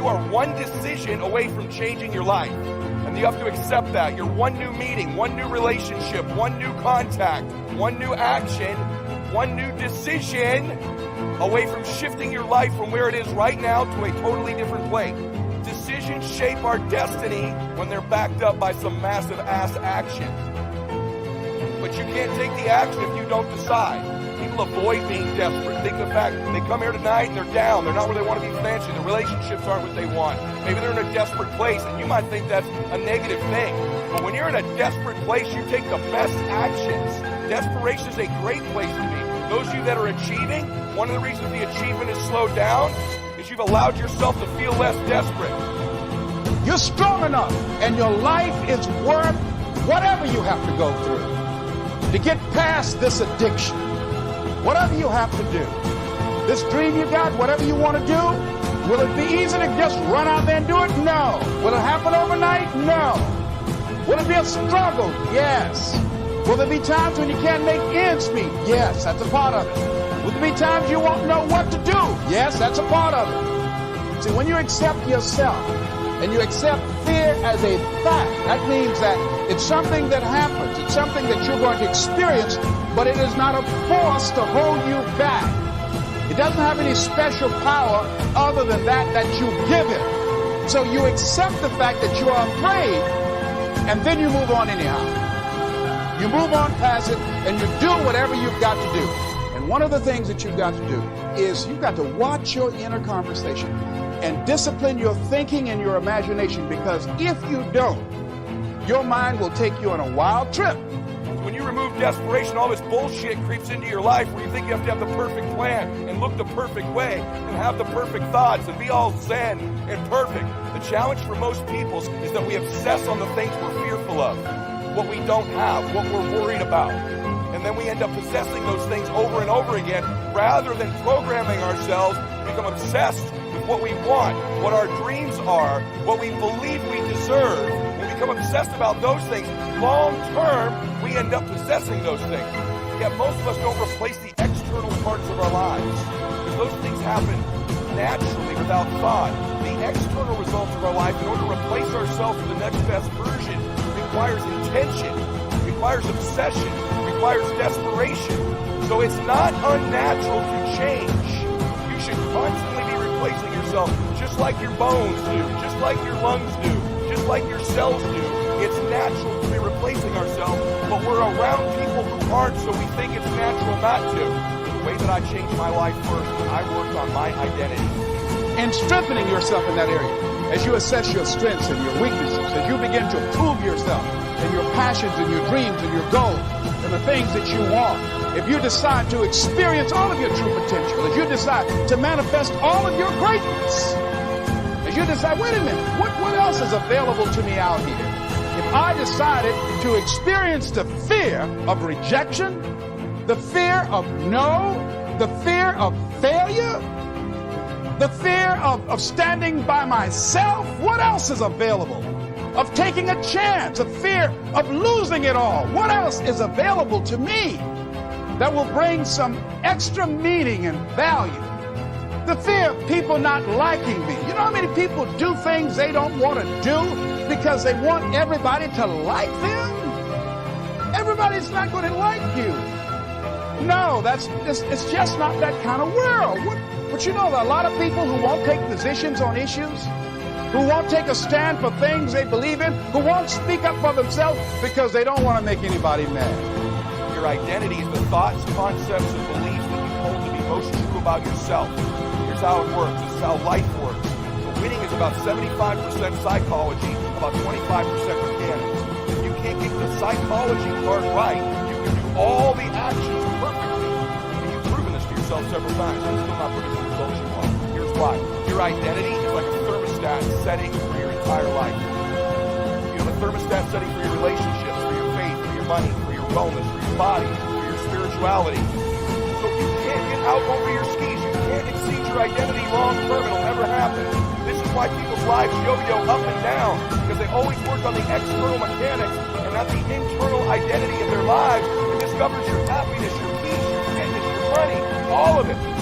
You are one decision away from changing your life. And you have to accept that. You're one new meeting, one new relationship, one new contact, one new action, one new decision away from shifting your life from where it is right now to a totally different place. Decisions shape our destiny when they're backed up by some massive ass action. But you can't take the action if you don't decide. People avoid being desperate. Think of the fact they come here tonight and they're down. They're not where they want to be financially. Their relationships aren't what they want. Maybe they're in a desperate place, and you might think that's a negative thing. But when you're in a desperate place, you take the best actions. Desperation is a great place to be. Those of you that are achieving, one of the reasons the achievement is slowed down is you've allowed yourself to feel less desperate. You're strong enough, and your life is worth whatever you have to go through to get past this addiction. Whatever you have to do. This dream you got, whatever you want to do, will it be easy to just run out there and do it? No. Will it happen overnight? No. Will it be a struggle? Yes. Will there be times when you can't make ends meet? Yes, that's a part of it. Will there be times you won't know what to do? Yes, that's a part of it. See, when you accept yourself and you accept fear as a fact, that means that it's something that happens. It's something that you're going to experience, but it is not a force to hold you back. It doesn't have any special power other than that you give it. So you accept the fact that you are afraid, and then you move on anyhow. You move on past it, and you do whatever you've got to do. And one of the things that you've got to do is you've got to watch your inner conversation and discipline your thinking and your imagination, because if you don't, your mind will take you on a wild trip. When you remove desperation, all this bullshit creeps into your life where you think you have to have the perfect plan and look the perfect way and have the perfect thoughts and be all zen and perfect. The challenge for most people is that we obsess on the things we're fearful of, what we don't have, what we're worried about. And then we end up possessing those things over and over again rather than programming ourselves to become obsessed with what we want, what our dreams are, what we believe we deserve. We become obsessed about those things. Long term, we end up possessing those things. Yet most of us don't replace the external parts of our lives, because those things happen naturally without thought. The external results of our life, in order to replace ourselves with the next best version, requires intention, requires obsession, requires desperation. So it's not unnatural to change. You should constantly be replacing yourself, just like your bones do, just like your lungs do, just like your cells do. It's natural to be replacing ourselves, but we're around people who aren't, so we think it's natural not to. The way that I changed my life first, I worked on my identity. And strengthening yourself in that area, as you assess your strengths and your weaknesses, as you begin to prove yourself and your passions and your dreams and your goals and the things that you want. If you decide to experience all of your true potential, if you decide to manifest all of your greatness, as you decide, wait a minute, what else is available to me out here? If I decided to experience the fear of rejection, the fear of no, the fear of failure, the fear of standing by myself, what else is available? Of taking a chance, a fear of losing it all. What else is available to me that will bring some extra meaning and value? The fear of people not liking me. You know how many people do things they don't want to do because they want everybody to like them? Everybody's not going to like you. No, it's just not that kind of world. But you know, there are a lot of people who won't take positions on issues, who won't take a stand for things they believe in, who won't speak up for themselves because they don't want to make anybody mad. Your identity is the thoughts, concepts, and beliefs that you hold to be most true about yourself. Here's how it works. This is how life works. So winning is about 75% psychology, about 25% mechanics. If you can't get the psychology part right, you can do all the actions perfectly. And you've proven this to yourself several times, and still not producing the results you want. Here's why. Your identity is like a thermostat setting for your entire life. You have a thermostat setting for your relationships, for your faith, for your money, for your wellness, for your body, for your spirituality. So you can't get out over your skis. You can't exceed your identity long term. It'll never happen. This is why people's lives yo-yo up and down, because they always work on the external mechanics and not the internal identity of their lives. It discovers your happiness, your peace, your fitness, your money, all of it.